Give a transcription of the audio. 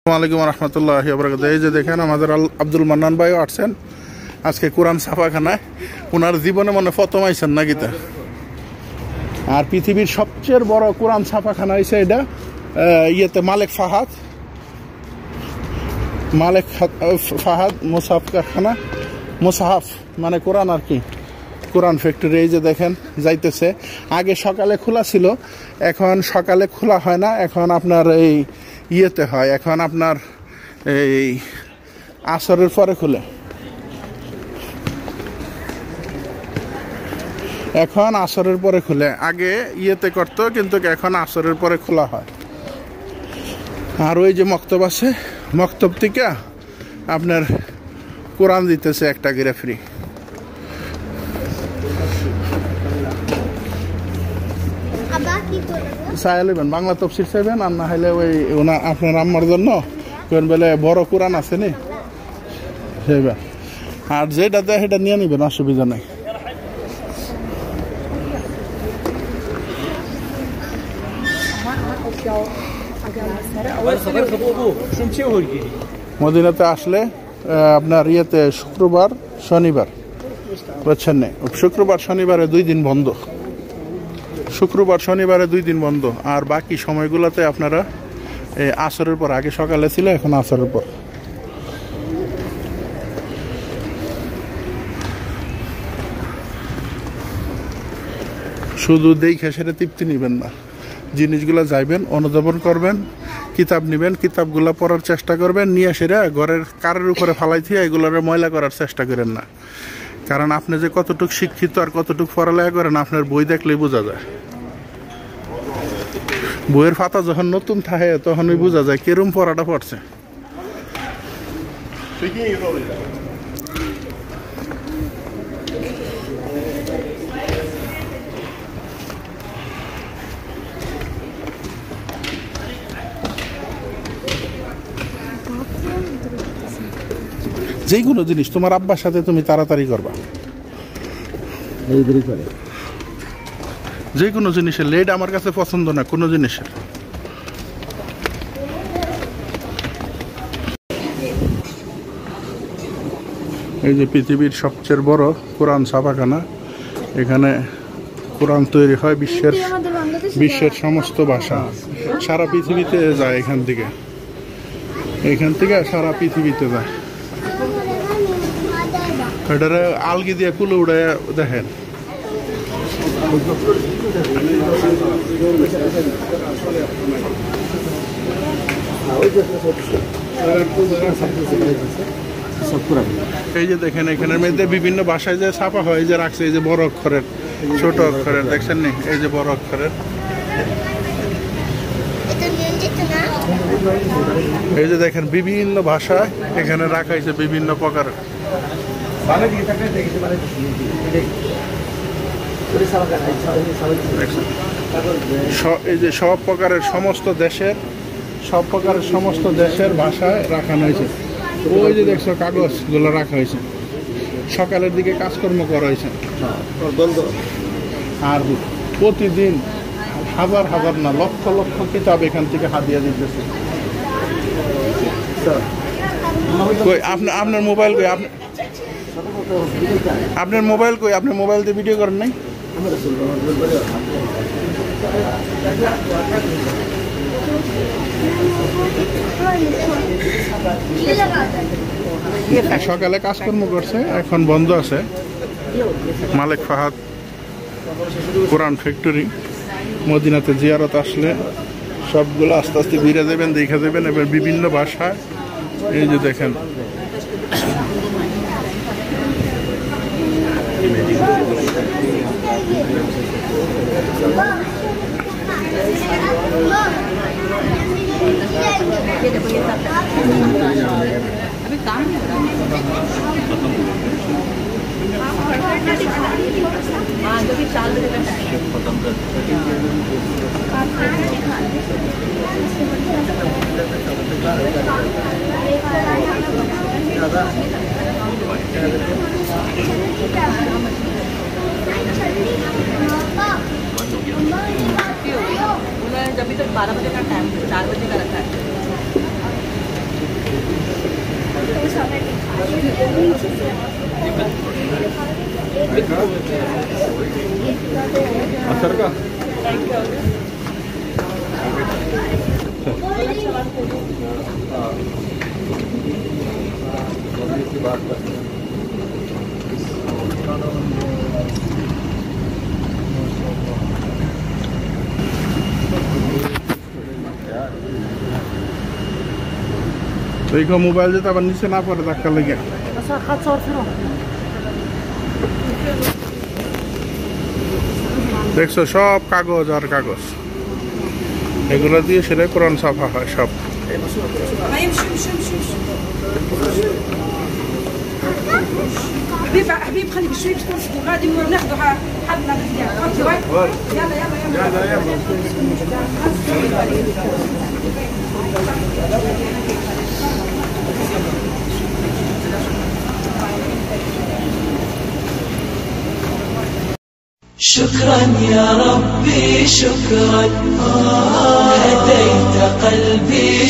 আসসালামু আলাইকুম রহমতুল্লাহি ওয়া বারাকাতুহু। এই যে দেখেন আমাদের আব্দুল মান্নান ভাইও আসছেন আজকে কোরআন ছাপাখানায়। ওনার জীবনে মনে প্রথম আইছেন নাকি তা। আর পৃথিবীর সবচেয়ে বড় কোরআন ছাপাখানা হয়েছে এটা ইয়েতে মালেক ফাহাদ মুসাহাফ কারখানা। মুসাহাফ মানে কোরআন আর কি, কোরআন ফ্যাক্টরি। এই যে দেখেন যাইতেছে। আগে সকালে খোলা ছিল, এখন সকালে খোলা হয় না, এখন আপনার এই ইয়েতে হয়, এখন আপনার এই আসরের পরে খুলে, এখন আসরের পরে খুলে। আগে ইয়েতে করতো কিন্তু এখন আসরের পরে খোলা হয়। আর ওই যে মক্তব আছে, মক্তব থেকে আপনার কোরআন দিতেছে একটা করে ফ্রি। চাইলেন বাংলা তফসির চাইবেন, আর না হলে ওই আপনার আম্মার জন্য কোন বেলে বড় কোরআন আছে নি সেইবার। আর যেটা দেয় সেটা নিয়ে নিবেন, অসুবিধা নেই। মদিনাতে আসলে আপনার ইয়েতে শুক্রবার শনিবার, বুঝছেন না, শুক্রবার শনিবারে 2 দিন বন্ধ, শুক্রবার শনিবারে 2 দিন বন্ধ। আর বাকি সময়গুলোতে আপনারা আসরের পর, আগে সকালে ছিল এখন আসরের পর। শুধু দেখে সেটা তৃপ্তি নেবেন না, জিনিসগুলো যাইবেন, অনুধাবন করবেন, কিতাব নেবেন, কিতাবগুলো পড়ার চেষ্টা করবেন, নিয়ে সেটা ঘরের কারের উপরে ফালাই দিয়ে এগুলোর ময়লা করার চেষ্টা করেন না। কারণ আপনি যে কতটুকু শিক্ষিত আর কতটুকু পড়ালেখা করেন আপনার বই দেখলেই বোঝা যায়। বইয়ের পাতা যখন নতুন থাকে তখনই বোঝা যায় কিরম পড়াটা পড়ছে। যে কোনো জিনিস তোমার আব্বার সাথে তুমি তাড়াতাড়ি করবা, যে কোনো জিনিসের লেট আমার কাছে পছন্দ না কোনো জিনিসের। এই যে পৃথিবীর সবচেয়ে বড় কোরআন ছাপাখানা, এখানে কোরআন তৈরি হয় বিশ্বের সমস্ত ভাষা, সারা পৃথিবীতে যায়। এখান থেকে সারা পৃথিবীতে যায়। এটারে আলগি দিয়ে কুলে উড়ে দেখেন। এই যে দেখেন এখানের মধ্যে বিভিন্ন ভাষায় যে ছাপা হয়, যে রাখছে, এই যে বড় অক্ষরের, ছোট অক্ষরের, দেখছেন নি, এই যে বড় অক্ষরের। এই যে দেখেন বিভিন্ন ভাষায় এখানে রাখা হয়েছে বিভিন্ন প্রকার। এই যে সব প্রকারের সমস্ত দেশের ভাষায় রাখানো হয়েছে। ওই যে দেখছো কাগজগুলো রাখা হয়েছে, সকালের দিকে কাজকর্ম করা হয়েছে। আর প্রতিদিন হাজার হাজার না লক্ষ লক্ষ কিতাব এখান থেকে হাদিয়া দিতেছে। আপনার মোবাইল কই, আপনার মোবাইল কই, আপনি মোবাইল দিয়ে ভিডিও করেন নাই? সকালে কাজকর্ম করছে, এখন বন্ধ আছে। মালেক ফাহাদ কোরআন ফ্যাক্টরি। মদিনাতে জিয়ারত আসলে সবগুলো আস্তে আস্তে ঘুরে দেবেন, দেখে দেবেন। এবার বিভিন্ন ভাষায় এই যে দেখেন अभी तक 12 बजे का टाइम, 4 बजे का रखा है। देखो मोबाइल जो तब नीचे ना पड़े धक्का लगे देखो सब कागज और कागज एगुलो दिए सेটা কোরআন ছাপা হয় সব حبيب حبيب خليك شوي تكرسي غادي ناخذوا حدنا يلا يلا شكرا يا ربي شكرا هديت قلبي